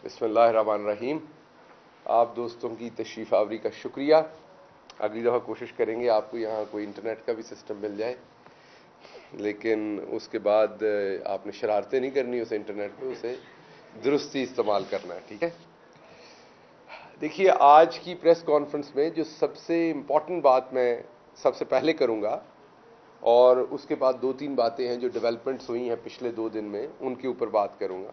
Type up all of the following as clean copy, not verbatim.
बिस्मिल्लाहिर्रहमानिर्रहीम। आप दोस्तों की तशरीफ़ आवरी का शुक्रिया। अगली दफ़ा कोशिश करेंगे आपको यहाँ कोई इंटरनेट का भी सिस्टम मिल जाए, लेकिन उसके बाद आपने शरारतें नहीं करनी उस इंटरनेट पे, उसे दुरुस्ती इस्तेमाल करना है, ठीक है। देखिए, आज की प्रेस कॉन्फ्रेंस में जो सबसे इम्पॉर्टेंट बात मैं सबसे पहले करूँगा, और उसके बाद दो तीन बातें हैं जो डेवलपमेंट्स हुई हैं पिछले 2 दिन में, उनके ऊपर बात करूँगा।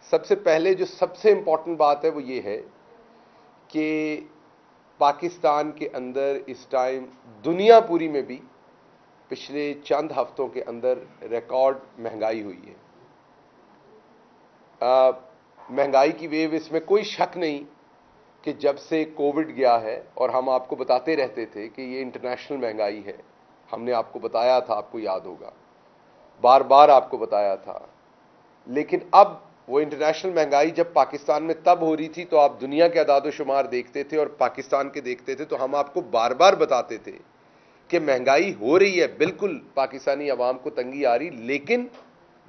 सबसे पहले जो सबसे इम्पॉर्टेंट बात है वो ये है कि पाकिस्तान के अंदर इस टाइम दुनिया पूरी में भी पिछले चंद हफ्तों के अंदर रिकॉर्ड महंगाई हुई है। महंगाई की वेव, इसमें कोई शक नहीं कि जब से कोविड गया है, और हम आपको बताते रहते थे कि ये इंटरनेशनल महंगाई है, हमने आपको बताया था, आपको याद होगा, बार बार आपको बताया था। लेकिन अब वो इंटरनेशनल महंगाई जब पाकिस्तान में तब हो रही थी तो आप दुनिया के अदाद-ओ-शुमार देखते थे और पाकिस्तान के देखते थे, तो हम आपको बार बार बताते थे कि महंगाई हो रही है, बिल्कुल पाकिस्तानी अवाम को तंगी आ रही, लेकिन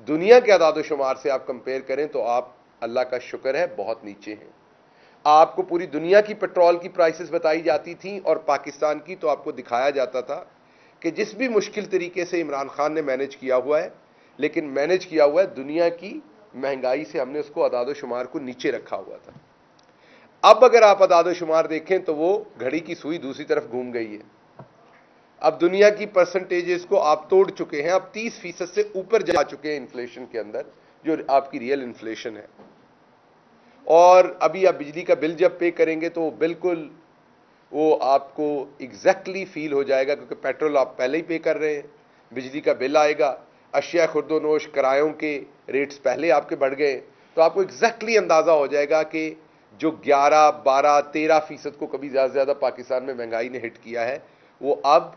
दुनिया के अदाद-ओ-शुमार से आप कंपेयर करें तो आप, अल्लाह का शुक्र है, बहुत नीचे हैं। आपको पूरी दुनिया की पेट्रोल की प्राइसेस बताई जाती थी और पाकिस्तान की तो आपको दिखाया जाता था कि जिस भी मुश्किल तरीके से इमरान खान ने मैनेज किया हुआ है, लेकिन मैनेज किया हुआ है, दुनिया की महंगाई से हमने उसको अदाद-ओ-शुमार को नीचे रखा हुआ था। अब अगर आप अदाद-ओ-शुमार देखें तो वो घड़ी की सुई दूसरी तरफ घूम गई है। अब दुनिया की परसेंटेजेस को आप तोड़ चुके हैं, अब 30% से ऊपर जा चुके हैं इन्फ्लेशन के अंदर, जो आपकी रियल इन्फ्लेशन है। और अभी आप बिजली का बिल जब पे करेंगे तो बिल्कुल वो आपको एग्जैक्टली फील हो जाएगा, क्योंकि पेट्रोल आप पहले ही पे कर रहे हैं, बिजली का बिल आएगा, अशिया खुर्दोनोश किरायों के रेट्स पहले आपके बढ़ गए, तो आपको एग्जैक्टली अंदाजा हो जाएगा कि जो 11, 12, 13% को कभी ज्यादा से ज्यादा पाकिस्तान में महंगाई ने हिट किया है, वो अब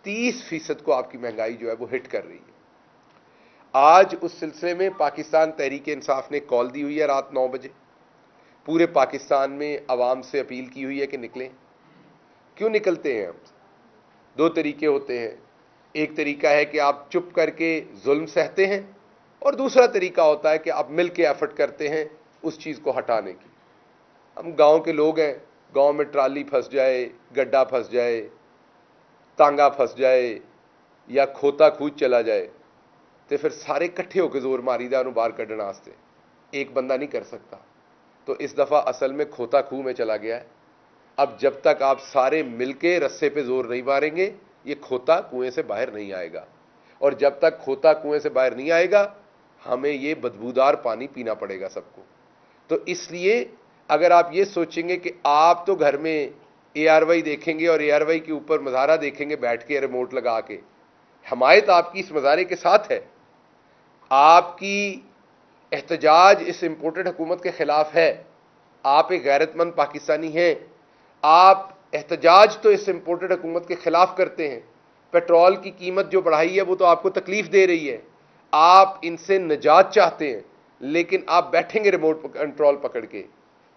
30% को आपकी महंगाई जो है वो हिट कर रही है। आज उस सिलसिले में पाकिस्तान तहरीक इंसाफ ने कॉल दी हुई है रात 9 बजे, पूरे पाकिस्तान में अवाम से अपील की हुई है कि निकलें। क्यों निकलते हैं हम? 2 तरीके होते हैं। एक तरीका है कि आप चुप करके जुल्म सहते हैं, और दूसरा तरीका होता है कि आप मिल के एफर्ट करते हैं उस चीज़ को हटाने की। हम गांव के लोग हैं, गांव में ट्राली फंस जाए, गड्ढा फंस जाए, तांगा फंस जाए या खोता खूज चला जाए, तो फिर सारे इकट्ठे होकर जोर मारीदा उन्होंने बाहर कढ़ने वास्ते, एक बंदा नहीं कर सकता। तो इस दफ़ा असल में खोता खूह में चला गया है। अब जब तक आप सारे मिलके रस्से पे जोर नहीं मारेंगे, ये खोता कुएं से बाहर नहीं आएगा, और जब तक खोता कुएं से बाहर नहीं आएगा, हमें ये बदबूदार पानी पीना पड़ेगा सबको। तो इसलिए अगर आप ये सोचेंगे कि आप तो घर में ARY देखेंगे और ARY के ऊपर मज़ारा देखेंगे बैठ के रिमोट लगा के, हमायत आपकी इस मज़ारे के साथ है, आपकी एहतजाज इस इंपोर्टेड हुकूमत के खिलाफ है, आप एक गैरतमंद पाकिस्तानी हैं, आप एहतजाज तो इस इंपोर्टेड हुकूमत के खिलाफ करते हैं। पेट्रोल की कीमत जो बढ़ाई है वो तो आपको तकलीफ दे रही है, आप इनसे निजात चाहते हैं, लेकिन आप बैठेंगे रिमोट कंट्रोल पकड़ के,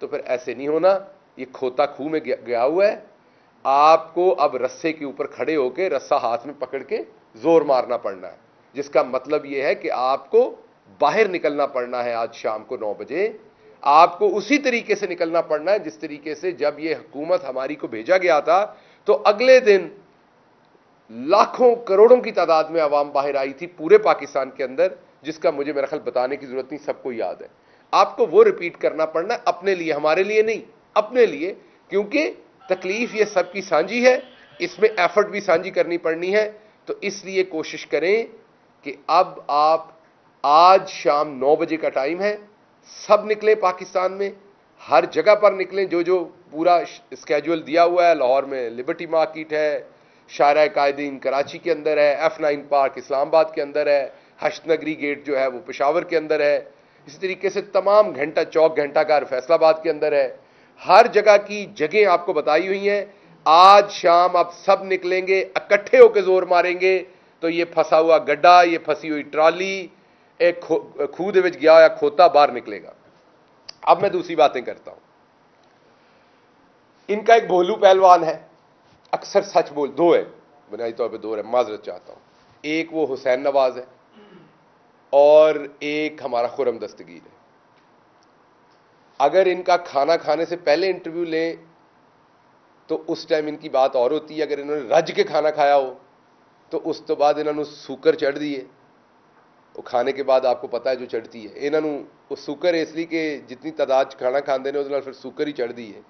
तो फिर ऐसे नहीं होना। ये खोता खूह में गया हुआ है, आपको अब रस्से के ऊपर खड़े होकर रस्सा हाथ में पकड़ के जोर मारना पड़ना है, जिसका मतलब यह है कि आपको बाहर निकलना पड़ना है। आज शाम को 9 बजे आपको उसी तरीके से निकलना पड़ना है जिस तरीके से जब यह हुकूमत हमारी को भेजा गया था, तो अगले दिन लाखों करोड़ों की तादाद में आवाम बाहर आई थी पूरे पाकिस्तान के अंदर, जिसका मुझे मेरा ख्याल बताने की जरूरत नहीं, सबको याद है। आपको वो रिपीट करना पड़ना है, अपने लिए, हमारे लिए नहीं, अपने लिए, क्योंकि तकलीफ ये सबकी साझी है, इसमें एफर्ट भी साझी करनी पड़नी है। तो इसलिए कोशिश करें कि अब आप, आज शाम 9 बजे का टाइम है, सब निकलें पाकिस्तान में, हर जगह पर निकलें। जो जो पूरा स्केड्यूल दिया हुआ है, लाहौर में लिबर्टी मार्केट है, शारा कायदीन कराची के अंदर है, F9 पार्क इस्लामाबाद के अंदर है, हश्त नगरी गेट जो है वो पेशावर के अंदर है, इसी तरीके से तमाम घंटा चौक, घंटा घर फैसलाबाद के अंदर है। हर जगह की जगह आपको बताई हुई हैं। आज शाम आप सब निकलेंगे, इकट्ठे होकर जोर मारेंगे, तो ये फंसा हुआ गड्ढा, ये फंसी हुई ट्राली, एक खूह दे विच गया होया खोता बाहर निकलेगा। अब मैं दूसरी बातें करता हूं। इनका एक भोलू पहलवान है, अक्सर सच बोल, दो है, बुनियादी तौर पे दो है, माजरत चाहता हूं। एक वो हुसैन नवाज है और एक हमारा खुर्रम दस्तगीर है। अगर इनका खाना खाने से पहले इंटरव्यू लें तो उस टाइम इनकी बात और होती है। अगर इन्होंने रज के खाना खाया हो तो उस तो बाद इन्होंने सूकर चढ़ दी है। वो खाने के बाद आपको पता है जो चढ़ती है, इन्होंने वो सूकर इसलिए कि जितनी तादाद खाना खाते ने उसके फिर सूकर ही चढ़ दी है।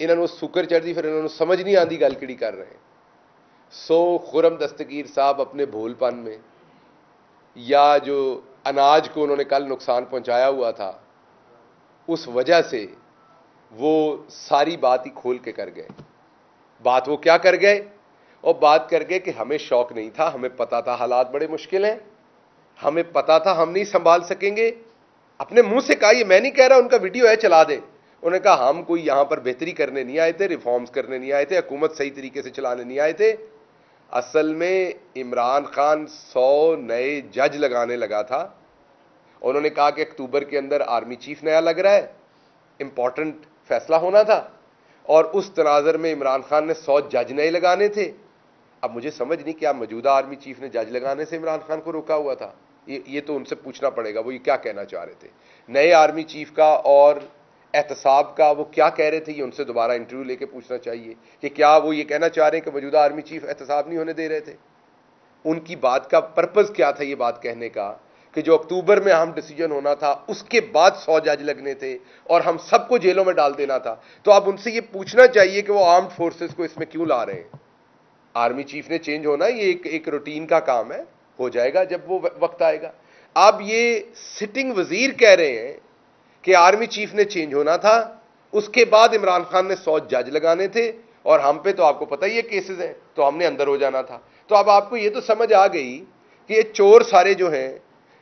इन्होंने वो सूकर चढ़ दी, फिर इन्होंने समझ नहीं आती गल किड़ी कर रहे हैं। सो खुरम दस्तगीर साहब अपने भूलपन में या जो अनाज को उन्होंने कल नुकसान पहुंचाया हुआ था उस वजह से वो सारी बात ही खोल के कर गए। बात वो क्या कर गए? और बात कर गए कि हमें शौक नहीं था, हमें पता था हालात बड़े मुश्किल हैं, हमें पता था हम नहीं संभाल सकेंगे। अपने मुंह से कहा, ये मैं नहीं कह रहा, उनका वीडियो है चला दें। उन्होंने कहा हम कोई यहां पर बेहतरी करने नहीं आए थे, रिफॉर्म्स करने नहीं आए थे, हुकूमत सही तरीके से चलाने नहीं आए थे। असल में इमरान खान 100 नए जज लगाने लगा था। उन्होंने कहा कि अक्टूबर के अंदर आर्मी चीफ नया लग रहा है, इंपॉर्टेंट फैसला होना था, और उस तनाजर में इमरान खान ने 100 जज नए लगाने थे। अब मुझे समझ नहीं क्या मौजूदा आर्मी चीफ ने जज लगाने से इमरान खान को रोका हुआ था। ये तो उनसे पूछना पड़ेगा वो ये क्या कहना चाह रहे थे। नए आर्मी चीफ का और एहतसाब का वो क्या कह रहे थे, ये उनसे दोबारा इंटरव्यू लेके पूछना चाहिए कि क्या वो ये कहना चाह रहे हैं कि मौजूदा आर्मी चीफ एहतसाब नहीं होने दे रहे थे। उनकी बात का पर्पज क्या था ये बात कहने का कि जो अक्टूबर में हम डिसीजन होना था उसके बाद 100 जज लगने थे और हम सबको जेलों में डाल देना था। तो अब उनसे ये पूछना चाहिए कि वो आर्म्ड फोर्सेस को इसमें क्यों ला रहे हैं। आर्मी चीफ ने चेंज होना, ये एक रूटीन का काम है, हो जाएगा जब वो वक्त आएगा। अब ये सिटिंग वजीर कह रहे हैं कि आर्मी चीफ ने चेंज होना था, उसके बाद इमरान खान ने 100 जज लगाने थे और हम पे तो आपको पता ही है केसेस हैं, तो हमने अंदर हो जाना था। तो अब आपको ये तो समझ आ गई कि ये चोर सारे जो हैं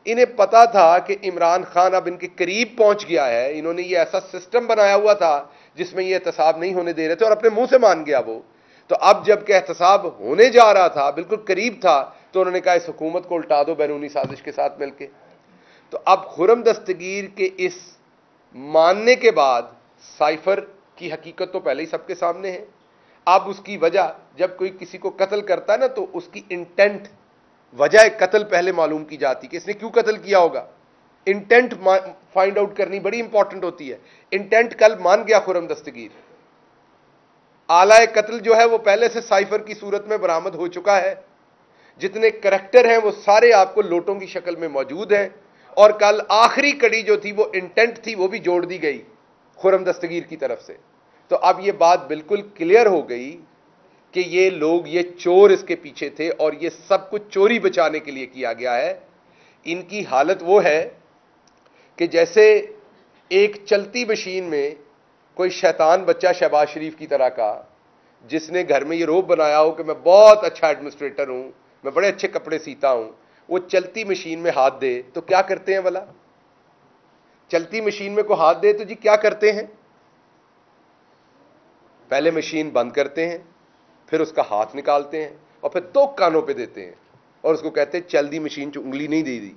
इन्हें पता था कि इमरान खान अब इनके करीब पहुंच गया है। इन्होंने ये ऐसा सिस्टम बनाया हुआ था जिसमें ये एहतसाब नहीं होने दे रहे थे और अपने मुंह से मान गया वो। तो अब जबकि एहतसाब होने जा रहा था, बिल्कुल करीब था, तो उन्होंने कहा इस हुकूमत को उल्टा दो बैरूनी साजिश के साथ मिलकर। तो अब खुरम दस्तगीर के इस मानने के बाद साइफर की हकीकत तो पहले ही सबके सामने है। अब उसकी वजह, जब कोई किसी को कत्ल करता है ना तो उसकी इंटेंट, वजह कत्ल पहले मालूम की जाती कि इसने क्यों कत्ल किया होगा। इंटेंट फाइंड आउट करनी बड़ी इंपॉर्टेंट होती है। इंटेंट कल मान गया खुरम दस्तगीर। आला कत्ल जो है वो पहले से साइफर की सूरत में बरामद हो चुका है। जितने करैक्टर हैं वो सारे आपको लोटों की शक्ल में मौजूद हैं। और कल आखिरी कड़ी जो थी वो इंटेंट थी, वो भी जोड़ दी गई खुरम दस्तगीर की तरफ से। तो अब ये बात बिल्कुल क्लियर हो गई कि ये लोग, ये चोर इसके पीछे थे और ये सब कुछ चोरी बचाने के लिए किया गया है। इनकी हालत वो है कि जैसे एक चलती मशीन में कोई शैतान बच्चा शहबाज शरीफ की तरह का, जिसने घर में ये रोब बनाया हो कि मैं बहुत अच्छा एडमिनिस्ट्रेटर हूं, मैं बड़े अच्छे कपड़े सीता हूं, वो चलती मशीन में हाथ दे तो क्या करते हैं भला? चलती मशीन में को हाथ दे तो जी क्या करते हैं? पहले मशीन बंद करते हैं, फिर उसका हाथ निकालते हैं और फिर 2 कानों पे देते हैं और उसको कहते हैं चल दी मशीन च उंगली नहीं दे दी।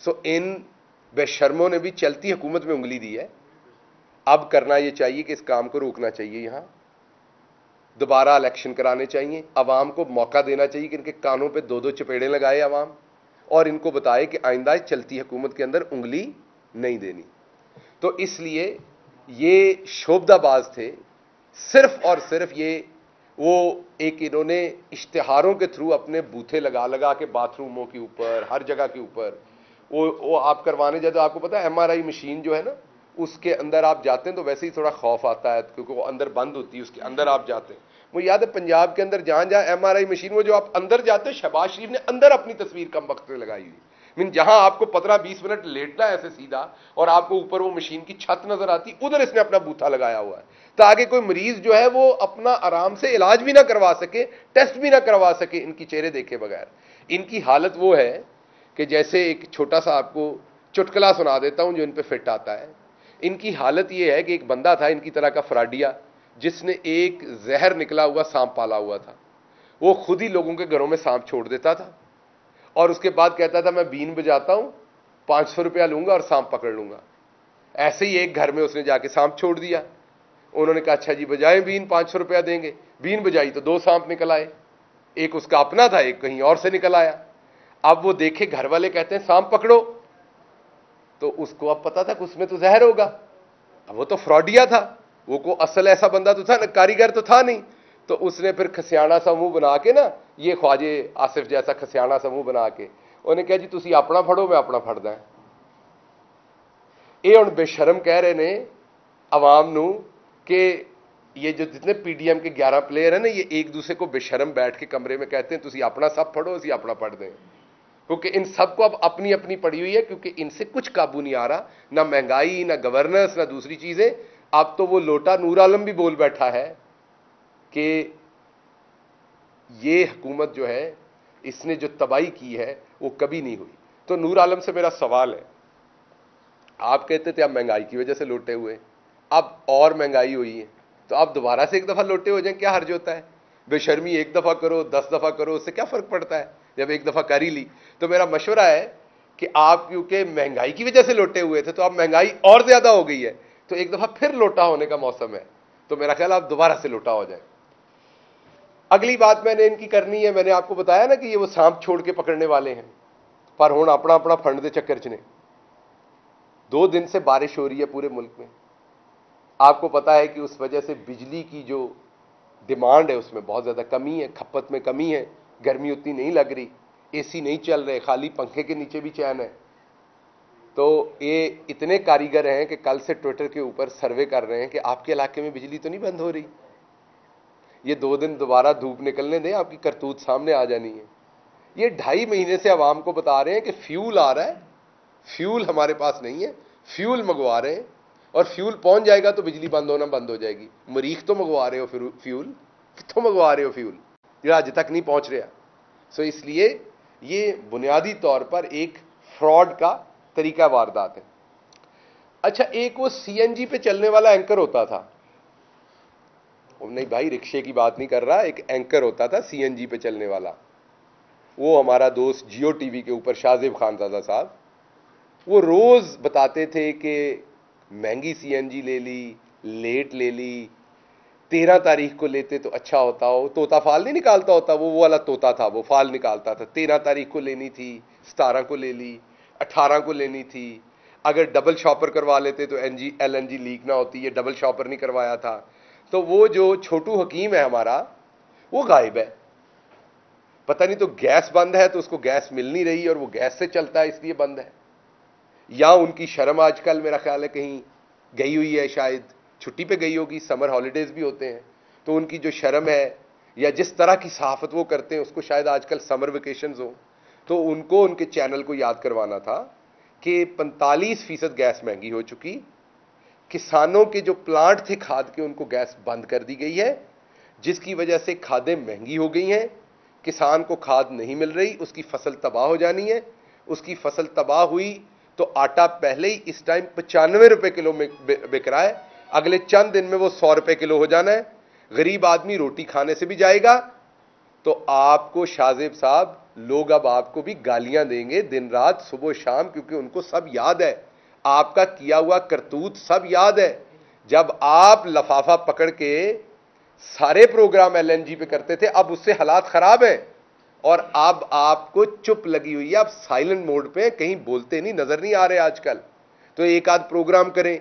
सो इन बेशर्मों ने भी चलती हुकूमत में उंगली दी है। अब करना यह चाहिए कि इस काम को रोकना चाहिए, यहां दोबारा इलेक्शन कराने चाहिए, अवाम को मौका देना चाहिए कि इनके कानों पे 2-2 चपेड़े लगाए अवाम और इनको बताए कि आइंदा चलती हुकूमत के अंदर उंगली नहीं देनी। तो इसलिए ये शोभदाबाज थे, सिर्फ और सिर्फ ये वो एक इन्होंने इश्तिहारों के थ्रू अपने बूथे लगा लगा के बाथरूमों के ऊपर, हर जगह के ऊपर वो आप करवाने जाते। आपको पता है MRI मशीन जो है ना, उसके अंदर आप जाते हैं तो वैसे ही थोड़ा खौफ आता है क्योंकि वो अंदर बंद होती है, उसके अंदर आप जाते हैं। मुझे याद है पंजाब के अंदर जहां जहां MRI मशीन, वो जो आप अंदर जाते हैं, शहबाज शरीफ ने अंदर अपनी तस्वीर कम वक्त में लगाई हुई। मीन जहां आपको 15-20 मिनट लेटना है ऐसे सीधा और आपको ऊपर वो मशीन की छत नजर आती, उधर इसने अपना बूथा लगाया हुआ है ताकि कोई मरीज जो है वो अपना आराम से इलाज भी ना करवा सके, टेस्ट भी ना करवा सके इनकी चेहरे देखे बगैर। इनकी हालत वो है कि जैसे एक छोटा सा आपको चुटकुला सुना देता हूं जो इन पे फिट आता है। इनकी हालत यह है कि एक बंदा था इनकी तरह का फराडिया, जिसने एक जहर निकला हुआ सांप पाला हुआ था। वो खुद ही लोगों के घरों में सांप छोड़ देता था और उसके बाद कहता था मैं बीन बजाता हूं, 500 रुपया लूंगा और सांप पकड़ लूंगा। ऐसे ही एक घर में उसने जाके सांप छोड़ दिया। उन्होंने कहा अच्छा जी बजाएं बीन, 500 रुपया देंगे। बीन बजाई तो 2 सांप निकल आए, एक उसका अपना था, एक कहीं और से निकल आया। अब वो देखे, घर वाले कहते हैं सांप पकड़ो, तो उसको अब पता था कि उसमें तो जहर होगा। अब वो तो फ्रॉडिया था, वो को असल ऐसा बंदा तो था ना, कारीगर तो था नहीं। तो उसने फिर खसियाना सा मुंह बना के ना, ये ख्वाजे आसिफ जैसा खसियाना सा मुंह बना के उन्हें कहा जी तुसी अपना फड़ो मैं अपना फड़दा। ये हुण बेशरम कह रहे ने अवाम नू कि ये जो जितने पीडीएम के 11 प्लेयर हैं ना, ये एक दूसरे को बेशरम बैठ के कमरे में कहते हैं तुसी अपना सब फड़ो असी अपना पढ़ दें, क्योंकि इन सबको अब अपनी अपनी पड़ी हुई है, क्योंकि इनसे कुछ काबू नहीं आ रहा, ना महंगाई ना गवर्नेंस ना दूसरी चीजें। अब तो वो लोटा नूर आलम भी बोल बैठा है कि ये हुकूमत जो है इसने जो तबाही की है वो कभी नहीं हुई। तो नूर आलम से मेरा सवाल है, आप कहते थे अब महंगाई की वजह से लोटे हुए, अब और महंगाई हुई है तो आप दोबारा से एक दफा लोटे हो जाएं, क्या हर्ज होता है? बेशर्मी एक दफा करो 10 दफा करो, उससे क्या फर्क पड़ता है जब एक दफा कर ही ली। तो मेरा मशवरा है कि आप क्योंकि महंगाई की वजह से लोटे हुए थे, तो अब महंगाई और ज्यादा हो गई है, तो एक दफा फिर लोटा होने का मौसम है, तो मेरा ख्याल आप दोबारा से लोटा हो जाए। अगली बात मैंने इनकी करनी है, मैंने आपको बताया ना कि ये वो सांप छोड़ के पकड़ने वाले हैं, पर हुण अपना अपना फंड दे चक्कर च ने। 2 दिन से बारिश हो रही है पूरे मुल्क में, आपको पता है कि उस वजह से बिजली की जो डिमांड है उसमें बहुत ज़्यादा कमी है, खपत में कमी है, गर्मी उतनी नहीं लग रही, एसी नहीं चल रहे, खाली पंखे के नीचे भी चैन है। तो ये इतने कारीगर हैं कि कल से ट्विटर के ऊपर सर्वे कर रहे हैं कि आपके इलाके में बिजली तो नहीं बंद हो रही। ये 2 दिन दोबारा धूप निकलने दें, आपकी करतूत सामने आ जानी है। ये 2.5 महीने से आवाम को बता रहे हैं कि फ्यूल आ रहा है, फ्यूल हमारे पास नहीं है, फ्यूल मंगवा रहे हैं, और फ्यूल पहुंच जाएगा तो बिजली बंद होना बंद हो जाएगी। मरीख तो मंगवा रहे हो फिर फ्यूल, कितों मंगवा रहे हो फ्यूल, ये आज तक नहीं पहुंच रहा। सो इसलिए ये बुनियादी तौर पर एक फ्रॉड का तरीका वारदात है। अच्छा, एक वो सीएनजी पे चलने वाला एंकर होता था, नहीं भाई रिक्शे की बात नहीं कर रहा, एक एंकर होता था सीएनजी पे चलने वाला, वो हमारा दोस्त जियो टीवी के ऊपर शाहजेब खानजादा साहब, वो रोज बताते थे कि महंगी सीएनजी ले ली, लेट ले ली, 13 तारीख को लेते तो अच्छा होता हो। तोता फाल नहीं निकालता होता, वो वाला तोता था, वो फाल निकालता था। 13 तारीख को लेनी थी, 17 को ले ली, 18 को लेनी थी। अगर डबल शॉपर करवा लेते तो एलएनजी लीक ना होती, ये डबल शॉपर नहीं करवाया था। तो वो जो छोटू हकीम है हमारा, वो गायब है, पता नहीं तो गैस बंद है तो उसको गैस मिल नहीं रही और वो गैस से चलता है इसलिए बंद है, या उनकी शर्म आजकल मेरा ख्याल है कहीं गई हुई है, शायद छुट्टी पे गई होगी, समर हॉलीडेज भी होते हैं, तो उनकी जो शर्म है या जिस तरह की सहाफत वो करते हैं उसको शायद आजकल समर वेकेशंस हो। तो उनको उनके चैनल को याद करवाना था कि 45% गैस महंगी हो चुकी, किसानों के जो प्लांट थे खाद के उनको गैस बंद कर दी गई है, जिसकी वजह से खादें महंगी हो गई हैं, किसान को खाद नहीं मिल रही, उसकी फसल तबाह हो जानी है। उसकी फसल तबाह हुई तो आटा पहले ही इस टाइम 95 रुपए किलो में बिक रहा है, अगले चंद दिन में वो 100 रुपए किलो हो जाना है। गरीब आदमी रोटी खाने से भी जाएगा। तो आपको शाहजेब साहब, लोग अब आपको भी गालियां देंगे दिन रात सुबह शाम, क्योंकि उनको सब याद है, आपका किया हुआ करतूत सब याद है। जब आप लफाफा पकड़ के सारे प्रोग्राम एलएनजी पे करते थे, अब उससे हालात खराब हैं और अब आपको चुप लगी हुई है, आप साइलेंट मोड पे, कहीं बोलते नहीं, नजर नहीं आ रहे आजकल। तो एक आध प्रोग्राम करें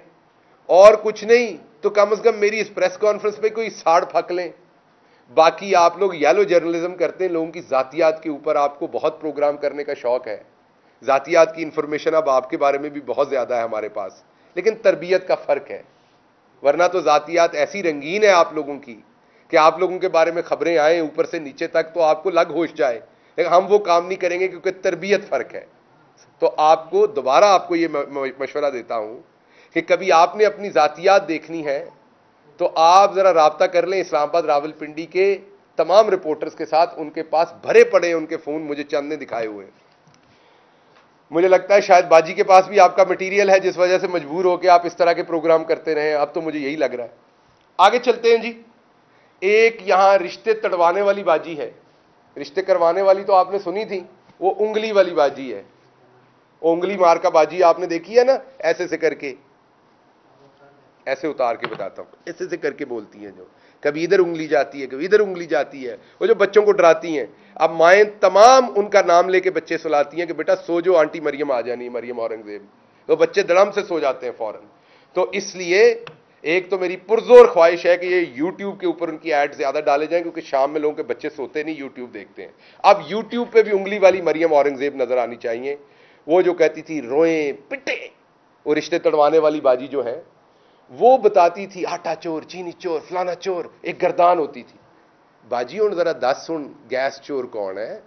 और कुछ नहीं तो कम से कम मेरी इस प्रेस कॉन्फ्रेंस पे कोई साड़ फक लें। बाकी आप लोग येलो जर्नलिज्म करते हैं, लोगों की जातियात के ऊपर आपको बहुत प्रोग्राम करने का शौक है, जातियात की इंफॉर्मेशन अब आपके बारे में भी बहुत ज्यादा है हमारे पास, लेकिन तरबियत का फर्क है। वरना तो जातियात ऐसी रंगीन है आप लोगों की कि आप लोगों के बारे में खबरें आए ऊपर से नीचे तक तो आपको लग होश जाए, लेकिन हम वो काम नहीं करेंगे क्योंकि तरबियत फर्क है। तो आपको दोबारा आपको ये मशवरा देता हूं कि कभी आपने अपनी जातियात देखनी है तो आप जरा राब्ता कर लें इस्लामाबाद रावलपिंडी के तमाम रिपोर्टर्स के साथ, उनके पास भरे पड़े उनके फोन, मुझे चंद ने दिखाए हुए। मुझे लगता है शायद बाजी के पास भी आपका मटेरियल है जिस वजह से मजबूर होकर आप इस तरह के प्रोग्राम करते रहे। अब तो मुझे यही लग रहा है। आगे चलते हैं जी। एक यहां रिश्ते तड़वाने वाली बाजी है, रिश्ते करवाने वाली तो आपने सुनी थी, वो उंगली वाली बाजी है। उंगली मार का बाजी आपने देखी है ना, ऐसे से करके, ऐसे उतार के बताता हूं, ऐसे से करके बोलती हैं, जो कभी इधर उंगली जाती है कभी इधर उंगली जाती है, वो जो बच्चों को डराती हैं। अब माएँ तमाम उनका नाम लेके बच्चे सुलाती हैं कि बेटा सो जो, आंटी मरियम आ जानी, मरियम औरंगजेब, तो बच्चे धड़म से सो जाते हैं फौरन। तो इसलिए एक तो मेरी पुरजोर ख्वाहिश है कि ये YouTube के ऊपर उनकी एड ज्यादा डाले जाएं, क्योंकि शाम में लोगों के बच्चे सोते नहीं, YouTube देखते हैं। अब YouTube पे भी उंगली वाली मरियम औरंगजेब नजर आनी चाहिए, वो जो कहती थी रोए पिटे, वो रिश्ते तड़वाने वाली बाजी जो है, वो बताती थी आटा चोर, चीनी चोर, फलाना चोर, एक गर्दान होती थी। बाजी हुण जरा दस हुण गैस चोर कौन है,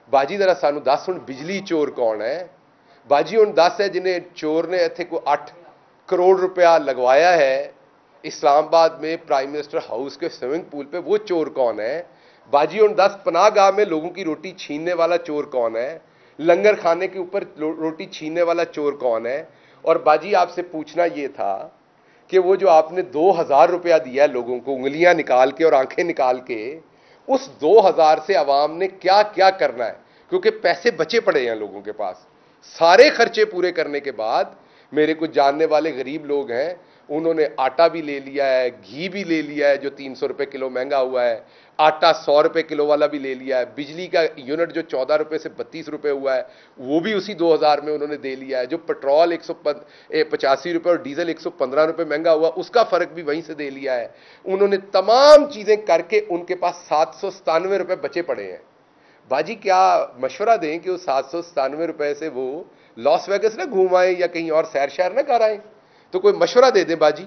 बाजी जरा सानू दस हुण बिजली चोर कौन है, बाजी हुण दस है जिन्हें चोर ने इत्थे को 8 करोड़ रुपया लगवाया है इस्लामाबाद में प्राइम मिनिस्टर हाउस के स्विमिंग पूल पे, वो चोर कौन है। बाजी हुण 10 पनाहगाह में लोगों की रोटी छीनने वाला चोर कौन है, लंगर खाने के ऊपर रोटी छीनने वाला चोर कौन है। और बाजी आपसे पूछना यह था कि वो जो आपने 2000 रुपया दिया लोगों को उंगलियां निकाल के और आंखें निकाल के, उस 2000 से अवाम ने क्या क्या करना है, क्योंकि पैसे बचे पड़े हैं लोगों के पास। सारे खर्चे पूरे करने के बाद मेरे कुछ जानने वाले गरीब लोग हैं, उन्होंने आटा भी ले लिया है, घी भी ले लिया है जो 300 रुपए किलो महंगा हुआ है, आटा 100 रुपए किलो वाला भी ले लिया है, बिजली का यूनिट जो 14 रुपए से 32 रुपए हुआ है वो भी उसी 2000 में उन्होंने दे लिया है, जो पेट्रोल 185 रुपए और डीजल 115 रुपए महंगा हुआ उसका फर्क भी वहीं से दे लिया है। उन्होंने तमाम चीजें करके उनके पास 797 रुपए बचे पड़े हैं। बाजी क्या मशवरा दें कि उस 797 रुपए से वो लॉस वेगस ना घूम आए या कहीं और सैर शहर ना कर आए, तो कोई मशवरा दे दें बाजी,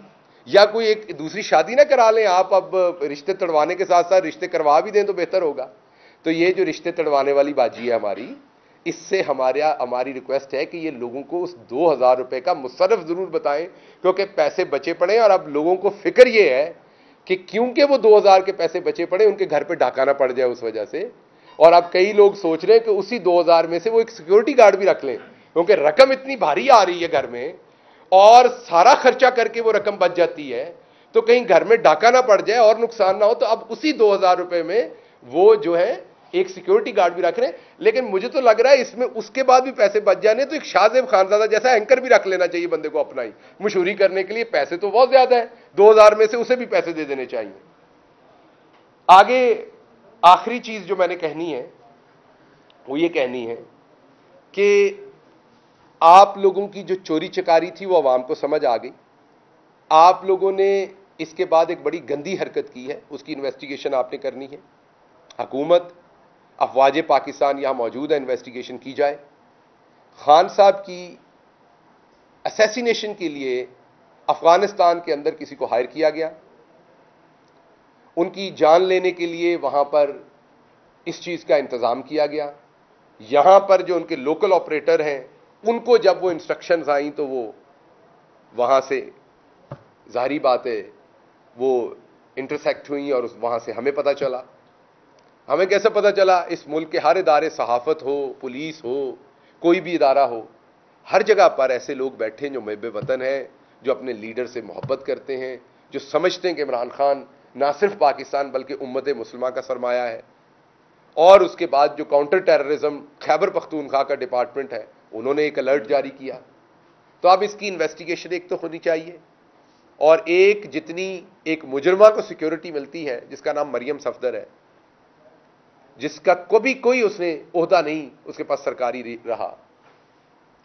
या कोई एक दूसरी शादी ना करा लें आप। अब रिश्ते तड़वाने के साथ साथ रिश्ते करवा भी दें तो बेहतर होगा। तो ये जो रिश्ते तड़वाने वाली बाजी है हमारी, इससे हमारी रिक्वेस्ट है कि ये लोगों को उस 2000 रुपए का मुसर्रफ जरूर बताएं, क्योंकि पैसे बचे पड़े और अब लोगों को फिक्र ये है कि क्योंकि वो 2000 के पैसे बचे पड़े उनके घर पे डाका ना पड़ जाए उस वजह से। और अब कई लोग सोच रहे हैं कि उसी 2000 में से वो एक सिक्योरिटी गार्ड भी रख लें, क्योंकि रकम इतनी भारी आ रही है घर में और सारा खर्चा करके वो रकम बच जाती है, तो कहीं घर में डाका ना पड़ जाए और नुकसान ना हो। तो अब उसी 2000 रुपए में वो जो है एक सिक्योरिटी गार्ड भी रख रहे हैं। लेकिन मुझे तो लग रहा है इसमें उसके बाद भी पैसे बच जाने, तो एक शाहजेब खानजादा जैसा एंकर भी रख लेना चाहिए बंदे को अपना ही मशहूरी करने के लिए। पैसे तो बहुत ज्यादा है, 2000 में से उसे भी पैसे दे देने चाहिए। आगे आखिरी चीज जो मैंने कहनी है वो ये कहनी है कि आप लोगों की जो चोरी चकारी थी वो अवाम को समझ आ गई। आप लोगों ने इसके बाद एक बड़ी गंदी हरकत की है, उसकी इन्वेस्टिगेशन आपने करनी है। हुकूमत, अफवाज पाकिस्तान यहां मौजूद है, इन्वेस्टिगेशन की जाए। खान साहब की असैसिनेशन के लिए अफगानिस्तान के अंदर किसी को हायर किया गया, उनकी जान लेने के लिए वहां पर इस चीज का इंतजाम किया गया। यहां पर जो उनके लोकल ऑपरेटर हैं उनको जब वो इंस्ट्रक्शंस आई तो वो वहां से जाहिर बात है वो इंटरसेक्ट हुई और वहां से हमें पता चला। हमें कैसे पता चला? इस मुल्क के हर इदारे, सहाफत हो, पुलिस हो, कोई भी इदारा हो, हर जगह पर ऐसे लोग बैठे हैं जो महब वतन हैं, जो अपने लीडर से मोहब्बत करते हैं, जो समझते हैं कि इमरान खान ना सिर्फ पाकिस्तान बल्कि उम्मत मुस्लिमा का सरमाया है। और उसके बाद जो काउंटर टेररिज्म खैबर पख्तूनख्वा का डिपार्टमेंट है, उन्होंने एक अलर्ट जारी किया। तो अब इसकी इन्वेस्टिगेशन एक तो होनी चाहिए, और एक जितनी एक मुजरमा को सिक्योरिटी मिलती है जिसका नाम मरियम सफदर है, जिसका कभी कोई उसने ओहदा नहीं उसके पास सरकारी रहा,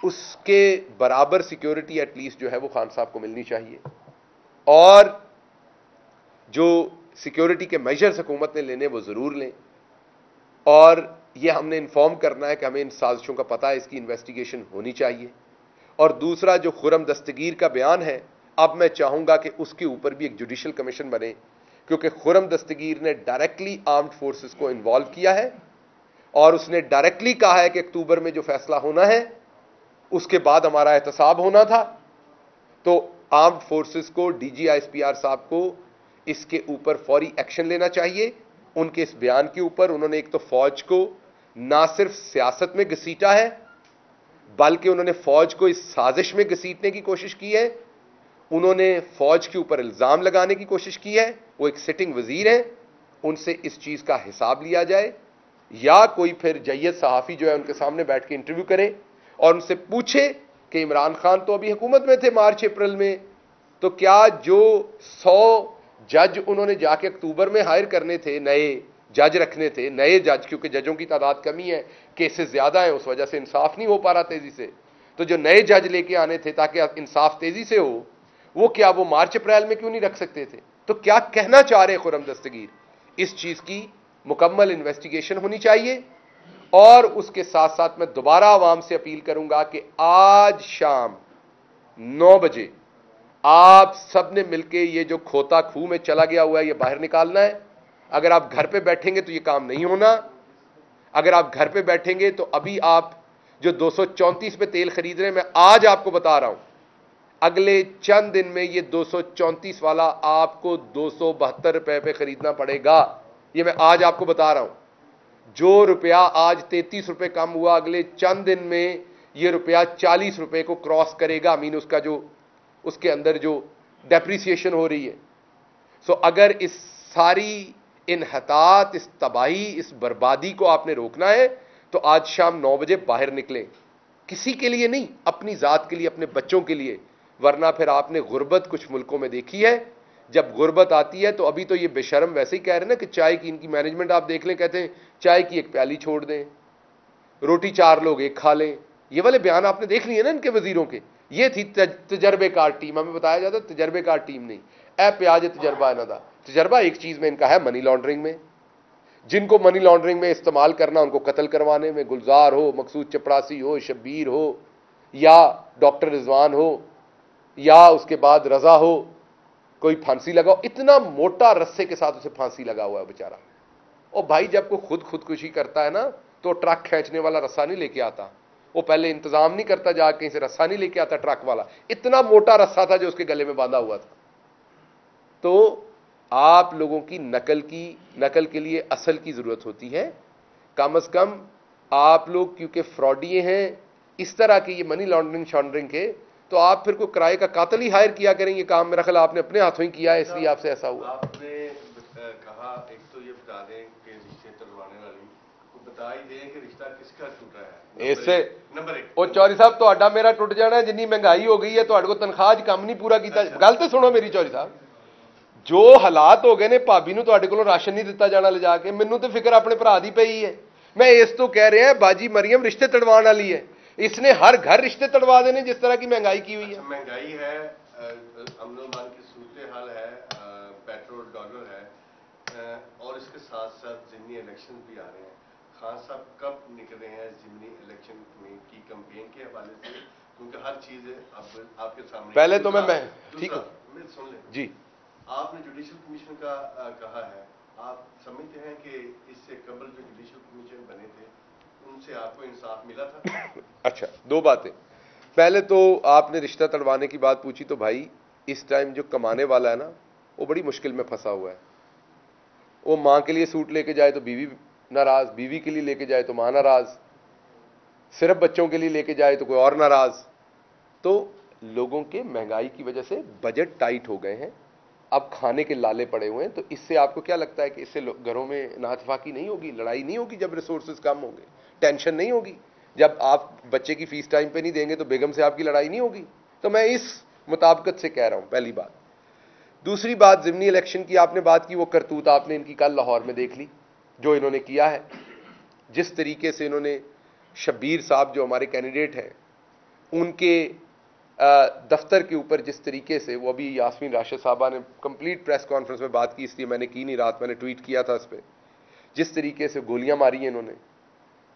उसके बराबर सिक्योरिटी एटलीस्ट जो है वो खान साहब को मिलनी चाहिए। और जो सिक्योरिटी के मेजर्स हुकूमत ने लेने वो जरूर लें, और ये हमने इन्फॉर्म करना है कि हमें इन साजिशों का पता है, इसकी इन्वेस्टिगेशन होनी चाहिए। और दूसरा जो खुरम दस्तगीर का बयान है, अब मैं चाहूंगा कि उसके ऊपर भी एक जुडिशल कमीशन बने, क्योंकि खुरम दस्तगीर ने डायरेक्टली आर्म्ड फोर्सेस को इन्वॉल्व किया है और उसने डायरेक्टली कहा है कि अक्टूबर में जो फैसला होना है उसके बाद हमारा एहतसाब होना था। तो आर्म्ड फोर्सेस को, DGISPR साहब को इसके ऊपर फौरी एक्शन लेना चाहिए। उनके इस बयान के ऊपर उन्होंने एक तो फौज को ना सिर्फ सियासत में घसीटा है, बल्कि उन्होंने फौज को इस साजिश में घसीटने की कोशिश की है। उन्होंने फौज के ऊपर इल्जाम लगाने की कोशिश की है। वो एक सिटिंग वजीर हैं, उनसे इस चीज का हिसाब लिया जाए, या कोई फिर जय्यद सहाफी जो है उनके सामने बैठ के इंटरव्यू करे और उनसे पूछे कि इमरान खान तो अभी हुकूमत में थे मार्च अप्रैल में, तो क्या जो 100 जज उन्होंने जाके अक्टूबर में हायर करने थे, नए जज रखने थे, नए जज, क्योंकि जजों की तादाद कमी है, केसेस ज्यादा हैं, उस वजह से इंसाफ नहीं हो पा रहा तेजी से, तो जो नए जज लेके आने थे ताकि इंसाफ तेजी से हो, वो क्या वो मार्च अप्रैल में क्यों नहीं रख सकते थे? तो क्या कहना चाह रहे खुर्रम दस्तगीर? इस चीज की मुकम्मल इन्वेस्टिगेशन होनी चाहिए। और उसके साथ साथ मैं दोबारा आवाम से अपील करूंगा कि आज शाम 9 बजे आप सब ने मिलकर ये जो खोता खूह में चला गया हुआ है ये बाहर निकालना है। अगर आप घर पे बैठेंगे तो ये काम नहीं होना। अगर आप घर पे बैठेंगे तो अभी आप जो 234 पे तेल खरीद रहे हैं, मैं आज आपको बता रहा हूं अगले चंद दिन में ये 234 वाला आपको 272 रुपए पे खरीदना पड़ेगा। ये मैं आज आपको बता रहा हूं। जो रुपया आज 33 रुपए कम हुआ, अगले चंद दिन में ये रुपया 40 रुपए को क्रॉस करेगा। मीन उसका जो उसके अंदर जो डेप्रिसिएशन हो रही है। सो अगर इस सारी इनहतात, इस तबाही, इस बर्बादी को आपने रोकना है तो आज शाम 9 बजे बाहर निकलें। किसी के लिए नहीं, अपनी जात के लिए, अपने बच्चों के लिए। वरना फिर आपने गुर्बत कुछ मुल्कों में देखी है। जब गुर्बत आती है तो अभी तो ये बेशर्म वैसे ही कह रहे हैं ना कि चाय की इनकी मैनेजमेंट आप देख लें, कहते हैं चाय की एक प्याली छोड़ दें, रोटी 4 लोग एक खा लें। ये वाले बयान आपने देख लिए ना इनके वजीरों के। ये थी तजर्बेकार टीम। हमें बताया जाता तजर्बेकार टीम नहीं, ए प्याज तजर्बा इन्हों का। तजर्बा एक चीज में इनका है, मनी लॉन्ड्रिंग में। जिनको मनी लॉन्ड्रिंग में इस्तेमाल करना उनको कत्ल करवाने में, गुलजार हो, मकसूद चपरासी हो, शब्बीर हो, या डॉक्टर रिजवान हो, या उसके बाद रजा हो, कोई फांसी लगाओ। इतना मोटा रस्से के साथ उसे फांसी लगा हुआ है बेचारा। और भाई जब कोई खुदकुशी करता है ना तो ट्रक खींचने वाला रस्सा नहीं लेके आता, वो पहले इंतजाम नहीं करता, जाके कहीं से रस्सा नहीं लेके आता ट्रक वाला। इतना मोटा रस्सा था जो उसके गले में बांधा हुआ था। तो आप लोगों की नकल के लिए असल की जरूरत होती है। कम से कम आप लोग क्योंकि फ्रॉडिये हैं इस तरह के, ये मनी लॉन्ड्रिंग शॉन्ड्रिंग के, तो आप फिर कोई किराए का कातिल ही हायर किया करेंगे। काम मेरा ख्याल आपने अपने हाथों ही किया है, इसलिए आपसे ऐसा हुआ। आपने कहा एक तो ये बता दें कि रिश्ते तोड़वाने वाली को बता ही दें कि रिश्ता किसका टूटा है। इससे नंबर 1 ਉਹ ਚੌਰੀ ਸਾਹਿਬ ਤੁਹਾਡਾ ਮੇਰਾ ਟੁੱਟ ਜਾਣਾ। ਜਿੰਨੀ ਮਹਿੰਗਾਈ ਹੋ ਗਈ ਹੈ ਤੁਹਾਡੇ ਕੋਲ ਤਨਖਾਹ 'ਚ ਕੰਮ ਨਹੀਂ ਪੂਰਾ ਕੀਤਾ। ਗੱਲ ਤੇ ਸੁਣੋ ਮੇਰੀ ਚੌਰੀ ਸਾਹਿਬ, ਜੋ ਹਾਲਾਤ ਹੋ ਗਏ ਨੇ ਭਾਬੀ ਨੂੰ ਤੁਹਾਡੇ ਕੋਲੋਂ ਰਾਸ਼ਨ ਨਹੀਂ ਦਿੱਤਾ ਜਾਣਾ ਲਿਜਾ ਕੇ। ਮੈਨੂੰ ਤੇ ਫਿਕਰ ਆਪਣੇ ਭਰਾ ਦੀ ਪਈ ਹੈ। मैं इस तो कह रहे हैं बाजी मरियम रिश्ते तड़वाने वाली है। इसने हर घर रिश्ते तड़वा देने जिस तरह की महंगाई की हुई है। महंगाई है, अमन की सूरत हाल है, पेट्रोल डॉलर है, और इसके साथ साथ ज़िमनी इलेक्शन भी आ रहे हैं। खान साहब कब निकले हैं ज़िमनी इलेक्शन में की कैंपेन के हवाले से? क्योंकि हर चीज़ अब आपके सामने। पहले तो मैं ठीक हूँ सुन लें जी। आपने जुडिशल कमीशन का कहा है, आप समझते हैं कि इससे कबल जो जुडिशल कमीशन बने थे उनसे आपको इंसाफ मिला था? अच्छा, दो बातें। पहले तो आपने रिश्ता तड़वाने की बात पूछी, तो भाई इस टाइम जो कमाने वाला है ना वो बड़ी मुश्किल में फंसा हुआ है। वो माँ के लिए सूट लेके जाए तो बीवी नाराज, बीवी के लिए लेके जाए तो माँ नाराज, सिर्फ बच्चों के लिए लेके जाए तो कोई और नाराज। तो लोगों के महंगाई की वजह से बजट टाइट हो गए हैं, अब खाने के लाले पड़े हुए हैं। तो इससे आपको क्या लगता है कि इससे घरों में नातफाकी नहीं होगी, लड़ाई नहीं होगी? जब रिसोर्सेज कम होंगे टेंशन नहीं होगी? जब आप बच्चे की फीस टाइम पे नहीं देंगे तो बेगम से आपकी लड़ाई नहीं होगी? तो मैं इस मुताबिकत से कह रहा हूं, पहली बात। दूसरी बात, ज़िमनी इलेक्शन की आपने बात की, वो करतूत आपने इनकी कल लाहौर में देख ली जो इन्होंने किया है। जिस तरीके से इन्होंने शब्बीर साहब जो हमारे कैंडिडेट हैं उनके दफ्तर के ऊपर जिस तरीके से, वो अभी यास्मीन राशिद साहबा ने कंप्लीट प्रेस कॉन्फ्रेंस में बात की, इसलिए मैंने की नहीं, रात मैंने ट्वीट किया था इस पर। जिस तरीके से गोलियां मारी हैं इन्होंने,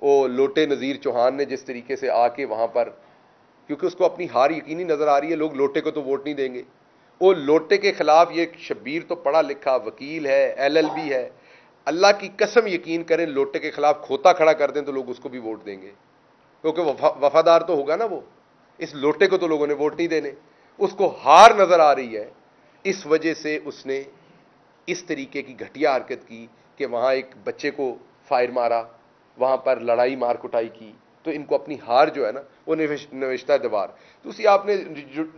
वो लोटे नज़ीर चौहान ने जिस तरीके से आके वहां पर, क्योंकि उसको अपनी हार यकीनी नजर आ रही है, लोग लोटे को तो वोट नहीं देंगे। वो लोटे के खिलाफ, ये शब्बीर तो पढ़ा लिखा वकील है, LLB है, अल्लाह की कसम यकीन करें लोटे के खिलाफ खोता खड़ा कर दें तो लोग उसको भी वोट देंगे, क्योंकि वफादार तो होगा ना वो। इस लोटे को तो लोगों ने वोट नहीं देने। उसको हार नजर आ रही है, इस वजह से उसने इस तरीके की घटिया हरकत की कि वहां एक बच्चे को फायर मारा, वहां पर लड़ाई मार कुटाई की। तो इनको अपनी हार जो है ना वो नविश्ता दीवार। दूसरी आपने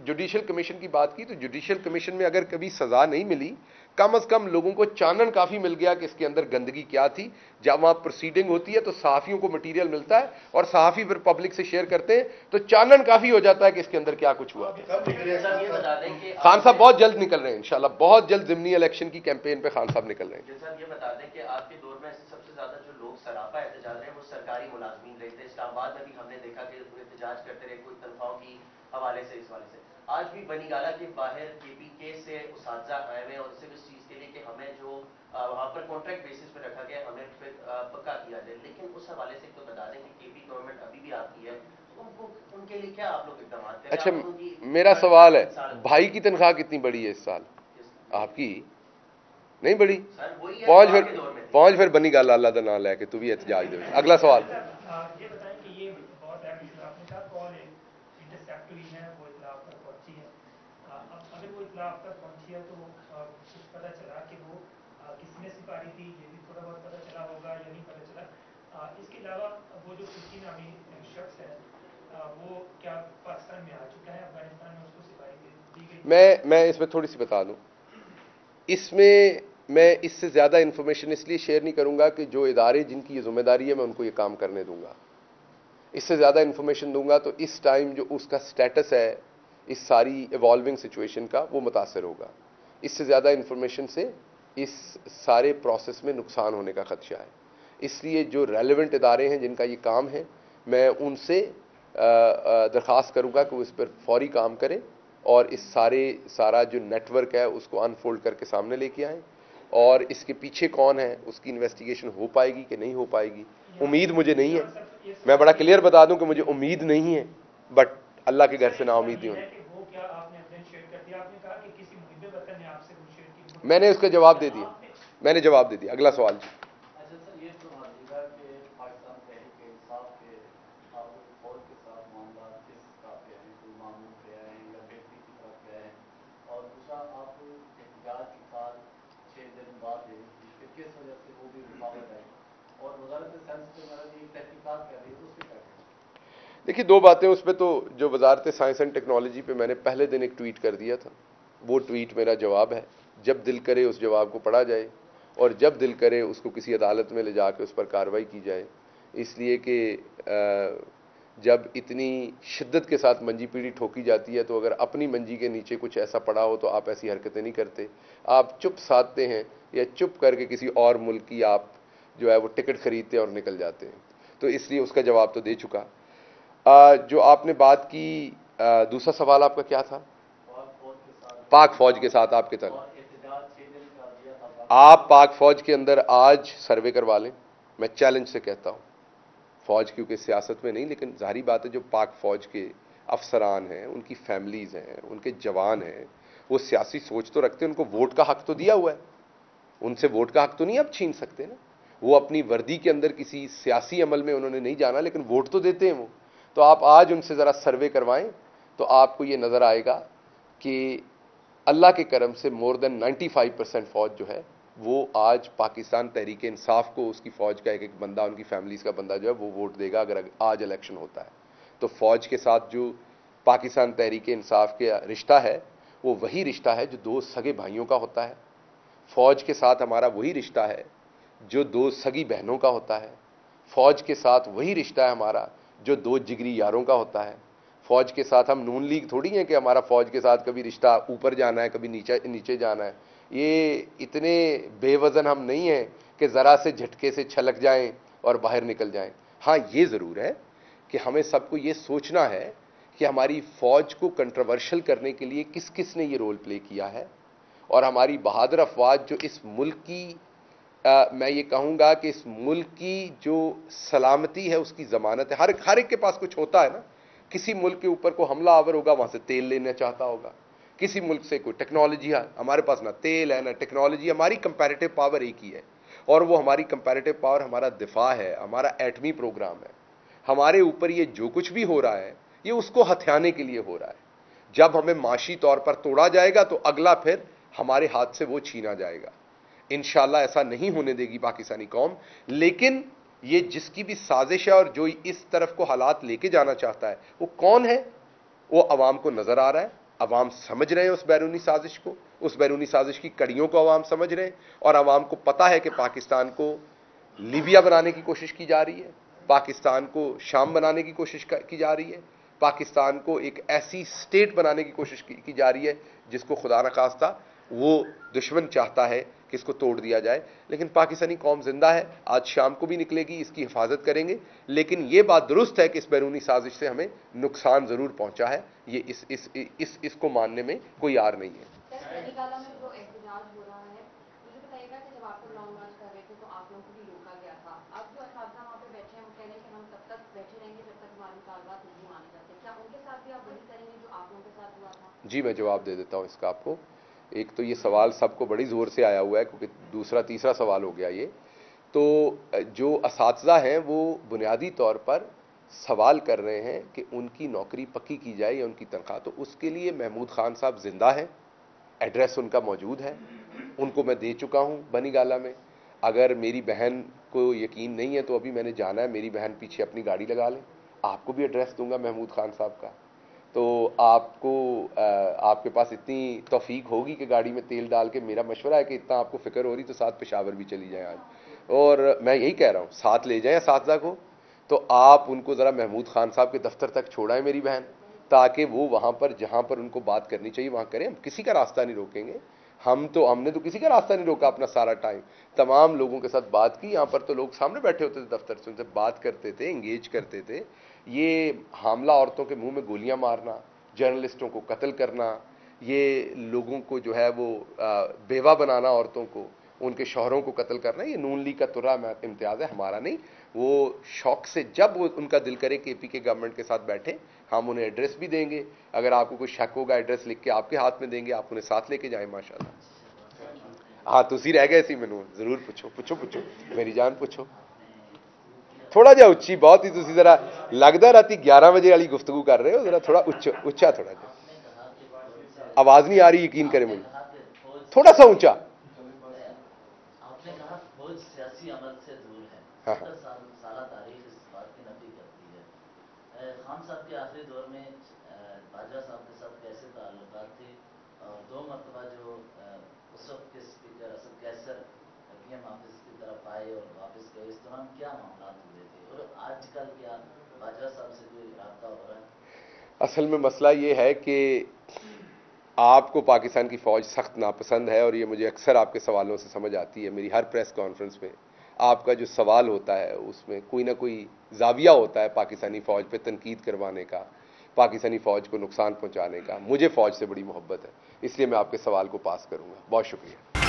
जुडिशल कमीशन की बात की, तो जुडिशल कमीशन में अगर कभी सजा नहीं मिली, कम से कम लोगों को चानन काफी मिल गया कि इसके अंदर गंदगी क्या थी। जब वहां प्रोसीडिंग होती है तो सहाफियों को मटेरियल मिलता है और सहाफी फिर पब्लिक से शेयर करते हैं, तो चानन काफी हो जाता है कि इसके अंदर क्या कुछ हुआ। खान साहब बहुत जल्द निकल रहे हैं इंशाल्लाह, बहुत जल्द ज़िमनी इलेक्शन की कैंपेन पे खान साहब निकल रहे हैं। ये बता दें कि आपके दौर में सबसे ज्यादा जो लोग सरापा एहतजाज रहे हैं वो सरकारी मुलाजमीन रहे थे। इस्लामाबाद में भी हमने देखा कि एहतजाज करते रहे, कोई तनख्वाहों की हवाले से, इस वाले से। आज भी बनीगाला के बाहर केपीके से उसातिज़ा आए हुए और सिर्फ इस चीज़ के लिए कि हमें जो वहाँ पर कॉन्ट्रैक्ट बेसिस पे रखा गया हमें फिर पक्का किया जाए, लेकिन उस हवाले से तो बता दें कि केपी गवर्नमेंट अभी भी आती है, उनको उनके लिए क्या आप लोग इकदाम करें? अच्छा, मेरा सवाल है, भाई की तनख्वाह कितनी बढ़ी है इस साल? आपकी नहीं बढ़ी? पहुंच फिर बनी गाला अल्लाह दा नाम लेके तू भी एहतजाज दे। अगला सवाल। ये बताएं कि ये बहुत आपने कहा कॉल इंटरसेप्ट हुई है, वो इत्तला आप तक पहुंची है। अब अगर वो इत्तला आप तक पहुंची है तो कुछ पता चला कि वो किसने सिपाही थी, ये भी थोड़ा बहुत पता चला होगा या नहीं पता चला? इसके अलावा वो जो तुर्की नामी शख्स है वो क्या पाकिस्तान में आ चुका है? अफगानिस्तान में उसको सिपाही दी गई? मैं इसमें थोड़ी सी बता दूं, इसमें मैं इससे ज्यादा इंफॉर्मेशन इसलिए शेयर नहीं करूंगा कि जो इदारे जिनकी ये जिम्मेदारी है मैं उनको ये काम करने दूंगा। इससे ज्यादा इंफॉर्मेशन दूंगा तो इस टाइम जो उसका स्टेटस है इस सारी इवॉल्विंग सिचुएशन का वो मुतासर होगा। इससे ज्यादा इंफॉर्मेशन से इस सारे प्रोसेस में नुकसान होने का खदशा है। इसलिए जो रेलेवेंट इदारे हैं जिनका ये काम है मैं उनसे दरख्वास्त करूंगा कि वो इस पर फौरी काम करें और इस सारा जो नेटवर्क है उसको अनफोल्ड करके सामने लेके आएं, और इसके पीछे कौन है उसकी इन्वेस्टिगेशन हो पाएगी कि नहीं हो पाएगी, उम्मीद मुझे नहीं है। मैं बड़ा क्लियर बता दूं कि मुझे उम्मीद नहीं है, बट अल्लाह के घर से ना उम्मीद नहीं होनी। मैंने उसका जवाब दे दिया, मैंने जवाब दे दिया। अगला सवाल जी। देखिए, दो बातें उस पर, तो जो वजारत साइंस एंड टेक्नोलॉजी पे मैंने पहले दिन एक ट्वीट कर दिया था, वो ट्वीट मेरा जवाब है। जब दिल करे उस जवाब को पढ़ा जाए और जब दिल करे उसको किसी अदालत में ले जाके उस पर कार्रवाई की जाए, इसलिए कि जब इतनी शिद्दत के साथ मंजी पीढ़ी ठोकी जाती है तो अगर अपनी मंजी के नीचे कुछ ऐसा पड़ा हो तो आप ऐसी हरकतें नहीं करते, आप चुप साधते हैं या चुप करके किसी और मुल्क की आप जो है वो टिकट खरीदते और निकल जाते हैं। तो इसलिए उसका जवाब तो दे चुका। जो आपने बात की, दूसरा सवाल आपका क्या था? पाक फौज के साथ आपके तरह आप पाक फौज के अंदर आज सर्वे करवा लें, मैं चैलेंज से कहता हूं। फौज क्योंकि सियासत में नहीं, लेकिन जाहिर बात है जो पाक फौज के अफसरान हैं, उनकी फैमिलीज हैं, उनके जवान हैं, वो सियासी सोच तो रखते हैं, उनको वोट का हक तो दिया हुआ है, उनसे वोट का हक तो नहीं आप छीन सकते ना। वो अपनी वर्दी के अंदर किसी सियासी अमल में उन्होंने नहीं जाना, लेकिन वोट तो देते हैं वो। तो आप आज उनसे ज़रा सर्वे करवाएं तो आपको ये नज़र आएगा कि अल्लाह के करम से मोर देन 95% फौज जो है वो आज पाकिस्तान तहरीक इंसाफ को, उसकी फ़ौज का एक एक बंदा, उनकी फैमिलीज़ का बंदा जो है वो वोट देगा अगर आज इलेक्शन होता है। तो फ़ौज के साथ जो पाकिस्तान तहरीक इंसाफ का रिश्ता है वो वही रिश्ता है जो दो सगे भाइयों का होता है। फ़ौज के साथ हमारा वही रिश्ता है जो दो सगी बहनों का होता है। फ़ौज के साथ वही रिश्ता है हमारा जो दो जिगरी यारों का होता है। फ़ौज के साथ हम नून लीग थोड़ी हैं कि हमारा फ़ौज के साथ कभी रिश्ता ऊपर जाना है, कभी नीचे जाना है। ये इतने बेवजन हम नहीं हैं कि ज़रा से झटके से छलक जाएं और बाहर निकल जाएं। हाँ, ये ज़रूर है कि हमें सबको ये सोचना है कि हमारी फ़ौज को कंट्रोवर्शियल करने के लिए किस किस ने ये रोल प्ले किया है, और हमारी बहादुर अफवाज जो इस मुल्क की मैं ये कहूँगा कि इस मुल्क की जो सलामती है उसकी ज़मानत है। हर एक के पास कुछ होता है ना। किसी मुल्क के ऊपर को हमला आवर होगा, वहाँ से तेल लेना चाहता होगा। किसी मुल्क से कोई टेक्नोलॉजी है, हमारे पास ना तेल है ना टेक्नोलॉजी। हमारी कंपैरेटिव पावर एक ही है, और वो हमारी कंपैरेटिव पावर हमारा दिफा है, हमारा एटमी प्रोग्राम है। हमारे ऊपर ये जो कुछ भी हो रहा है ये उसको हथियाने के लिए हो रहा है। जब हमें माशी तौर पर तोड़ा जाएगा तो अगला फिर हमारे हाथ से वो छीना जाएगा। इंशाल्लाह ऐसा नहीं होने देगी पाकिस्तानी कौम। लेकिन ये जिसकी भी साजिश है और जो इस तरफ को हालात लेके जाना चाहता है वो कौन है, वो अवाम को नजर आ रहा है। अवाम समझ रहे हैं उस बैरूनी साजिश को, उस बैरूनी साजिश की कड़ियों को अवाम समझ रहे हैं, और अवाम को पता है कि पाकिस्तान को लीबिया बनाने की कोशिश की जा रही है, पाकिस्तान को शाम बनाने की कोशिश की जा रही है, पाकिस्तान को एक ऐसी स्टेट बनाने की कोशिश की जा रही है जिसको खुदा न खास्ता वो दुश्मन चाहता है कि इसको तोड़ दिया जाए। लेकिन पाकिस्तानी कौम जिंदा है, आज शाम को भी निकलेगी, इसकी हिफाजत करेंगे। लेकिन ये बात दुरुस्त है कि इस बैरूनी साजिश से हमें नुकसान जरूर पहुंचा है, ये इसको मानने में कोई आर नहीं है। जी, मैं जवाब दे देता हूं इसका आपको। एक तो ये सवाल सबको बड़ी जोर से आया हुआ है, क्योंकि दूसरा तीसरा सवाल हो गया ये। तो जो असातिज़ा हैं वो बुनियादी तौर पर सवाल कर रहे हैं कि उनकी नौकरी पक्की की जाए या उनकी तनख्वाह। तो उसके लिए महमूद खान साहब जिंदा हैं, एड्रेस उनका मौजूद है, उनको मैं दे चुका हूं बनीगाला में। अगर मेरी बहन को यकीन नहीं है तो अभी मैंने जाना है, मेरी बहन पीछे अपनी गाड़ी लगा ले, आपको भी एड्रेस दूंगा महमूद खान साहब का। तो आपके पास इतनी तौफीक होगी कि गाड़ी में तेल डाल के, मेरा मशवरा है कि इतना आपको फिक्र हो रही तो साथ पेशावर भी चली जाएं आज। और मैं यही कह रहा हूं, साथ ले जाएं असातिज़ा को, तो आप उनको ज़रा महमूद खान साहब के दफ्तर तक छोड़ाएं मेरी बहन, ताकि वो वहां पर जहां पर उनको बात करनी चाहिए वहां करें। हम किसी का रास्ता नहीं रोकेंगे, हमने तो किसी का रास्ता नहीं रोका अपना सारा टाइम, तमाम लोगों के साथ बात की। यहां पर तो लोग सामने बैठे होते थे दफ्तर से, उनसे बात करते थे, एंगेज करते थे। ये हामला औरतों के मुंह में गोलियां मारना, जर्नलिस्टों को कत्ल करना, ये लोगों को जो है वो बेवा बनाना, औरतों को, उनके शौहरों को कत्ल करना, ये नून लीग का तुर्रा इम्तियाज है, हमारा नहीं। वो शौक से जब वो उनका दिल करे केपी के गवर्नमेंट के साथ बैठे, हम उन्हें एड्रेस भी देंगे। अगर आपको कोई शक होगा एड्रेस लिख के आपके हाथ में देंगे, आप उन्हें साथ लेके जाएं माशाल्लाह। हाँ, तुसी रह गए सी मैनू, जरूर पूछो मेरी जान, पूछो। थोड़ा जा उच्ची, बहुत ही तुसी जरा लगता राती 11 बजे वाली गुफ्तगू कर रहे हो, जरा थोड़ा उच्चा थोड़ा जा, आवाज नहीं आ रही, यकीन करें मुझे, थोड़ा सा ऊंचा। आपने कहा फौज सियासी अमल से दूर है, हाँ। साला तारीख इस बात की नफी करती है। खान साहब के आखिरी दौर में बाजवा साहब के साथ कैसे ताल्लुकात थे, और 2 मरतबा जो उस वक्त के speaker Asad Qaiser PM office की तरफ आए और वापस गए, इस दौरान क्या मामला हुए थे, और आजकल क्या बाजवा साहब से कोई रब्ता हो रहा है? असल में मसला ये है कि आपको पाकिस्तान की फौज सख्त नापसंद है, और ये मुझे अक्सर आपके सवालों से समझ आती है। मेरी हर प्रेस कॉन्फ्रेंस में आपका जो सवाल होता है उसमें कोई ना कोई जाविया होता है पाकिस्तानी फौज पे तनकीद करवाने का, पाकिस्तानी फौज को नुकसान पहुंचाने का। मुझे फौज से बड़ी मोहब्बत है, इसलिए मैं आपके सवाल को पास करूंगा। बहुत शुक्रिया।